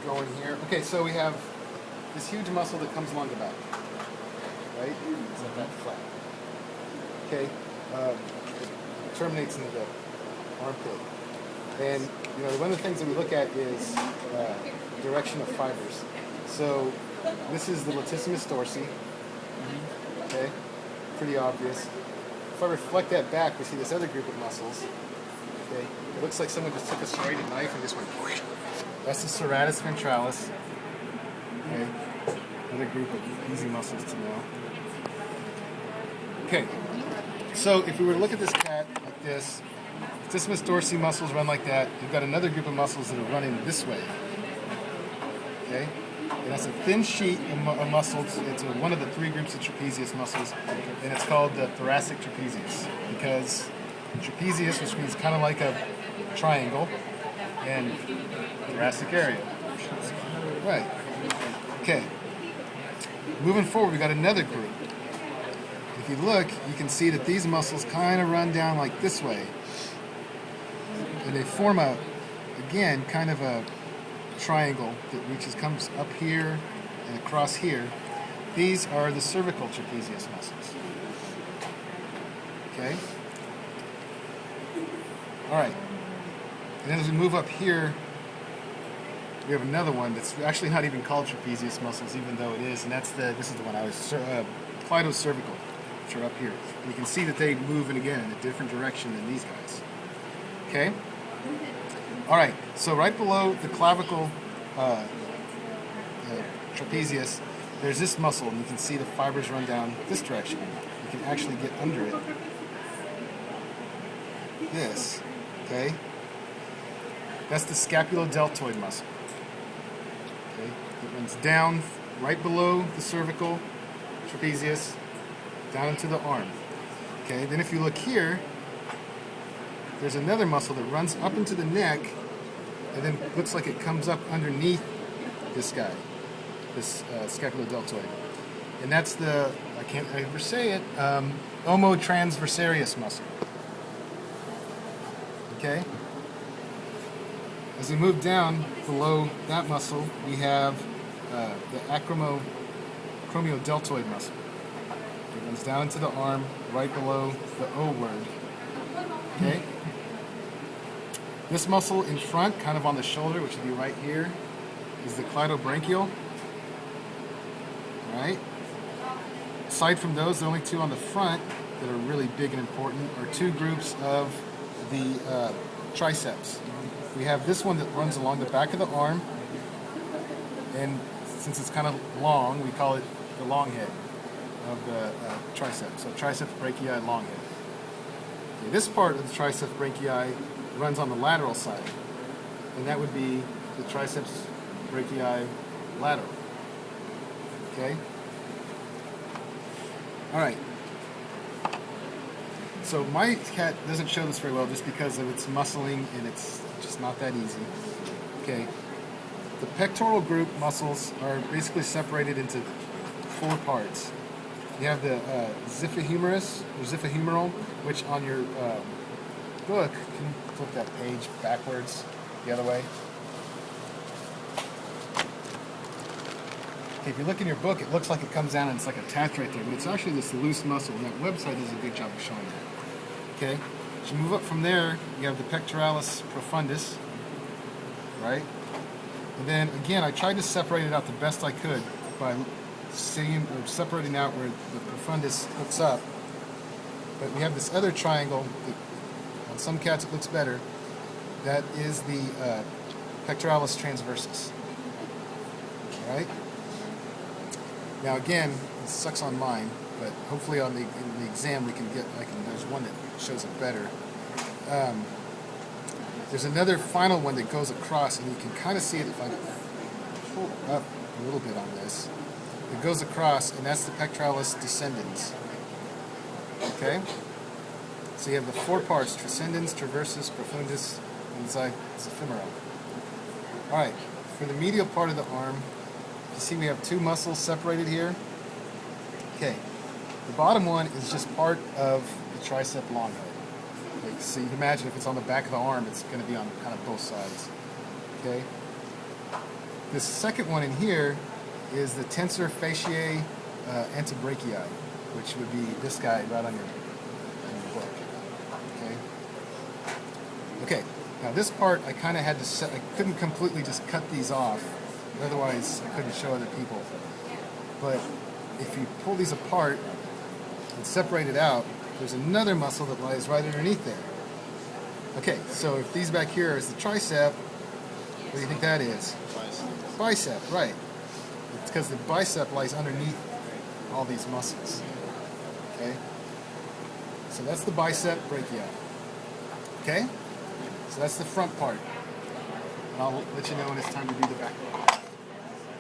going here. Okay, so we have this huge muscle that comes along the back, right? It's like that flat. Okay, it terminates in the armpit. And one of the things that we look at is direction of fibers. So this is the latissimus dorsi. Okay, pretty obvious. If I reflect that back, we see this other group of muscles. Okay, it looks like someone just took a serrated knife and just went. Whoosh. That's the serratus ventralis. Okay, another group of easy muscles to know. Okay, so if we were to look at this cat like this, latissimus dorsi muscles run like that. You've got another group of muscles that are running this way. Okay, and that's a thin sheet of muscles. It's one of the three groups of trapezius muscles, and it's called the thoracic trapezius because trapezius, which means kind of like a triangle, and thoracic area. Right. Okay. Moving forward, we got another group. If you look, you can see that these muscles kind of run down like this way. And they form again, kind of a triangle that comes up here and across here. These are the cervical trapezius muscles. Okay? All right. And then as we move up here, we have another one that's actually not even called trapezius muscles, even though it is, and this is the one I was, clitocervical, which are up here. And you can see that they move in a different direction than these guys. Okay? All right, so right below the clavicle trapezius, there's this muscle, and you can see the fibers run down this direction. You can actually get under it. This, okay? That's the scapulodeltoid muscle. Okay? It runs down right below the cervical trapezius, down into the arm. Okay, then if you look here, there's another muscle that runs up into the neck, and then looks like it comes up underneath this guy, this scapulodeltoid. And that's the, I can't ever say it, omotransversarius muscle. Okay? As we move down below that muscle, we have the acromiocromiodeltoid muscle. It runs down into the arm, right below the O word. Okay? This muscle in front, kind of on the shoulder, which would be right here, is the clytobranchial. Right? Aside from those, the only two on the front that are really big and important are two groups of the triceps. We have this one that runs along the back of the arm, and since it's kind of long, we call it the long head of the triceps. So triceps brachii, long head. Okay, this part of the triceps brachii runs on the lateral side, and that would be the triceps brachii lateral. Okay? All right. So my cat doesn't show this very well just because of its muscling, and it's just not that easy. Okay. The pectoral group muscles are basically separated into four parts. You have the xiphohumerus, or xiphohumeral, which on your book, can you flip that page backwards the other way? Okay, if you look in your book, it looks like it comes down and it's like attached right there, but it's actually this loose muscle, and that website does a good job of showing that. Okay, as you move up from there, you have the pectoralis profundus, right? And then again, I tried to separate it out the best I could by separating out where the profundus hooks up. But we have this other triangle that on some cats it looks better. That is the pectoralis transversus. All right. Now again, it sucks on mine, but hopefully in the exam we can get. There's one that shows it better. There's another final one that goes across, and you can kind of see it if I pull up a little bit on this. It goes across, and that's the pectoralis descendens. Okay? So you have the four parts, transcendens, traversus, profundus, and xiphomeral. All right, for the medial part of the arm, you see we have two muscles separated here. Okay, the bottom one is just part of the tricep long head. Okay, so you can imagine if it's on the back of the arm, it's going to be on kind of both sides. Okay? This second one in here is the tensor fasciae antebrachii, which would be this guy right on your book. Okay. Now this part I kind of had to set. I couldn't completely just cut these off, otherwise I couldn't show other people. But if you pull these apart and separate it out, there's another muscle that lies right underneath there. Okay, so if these back here is the tricep, what do you think that is? Bicep. Bicep, right. It's because the bicep lies underneath all these muscles. Okay? So that's the bicep brachii. Okay? So that's the front part. And I'll let you know when it's time to do the back part.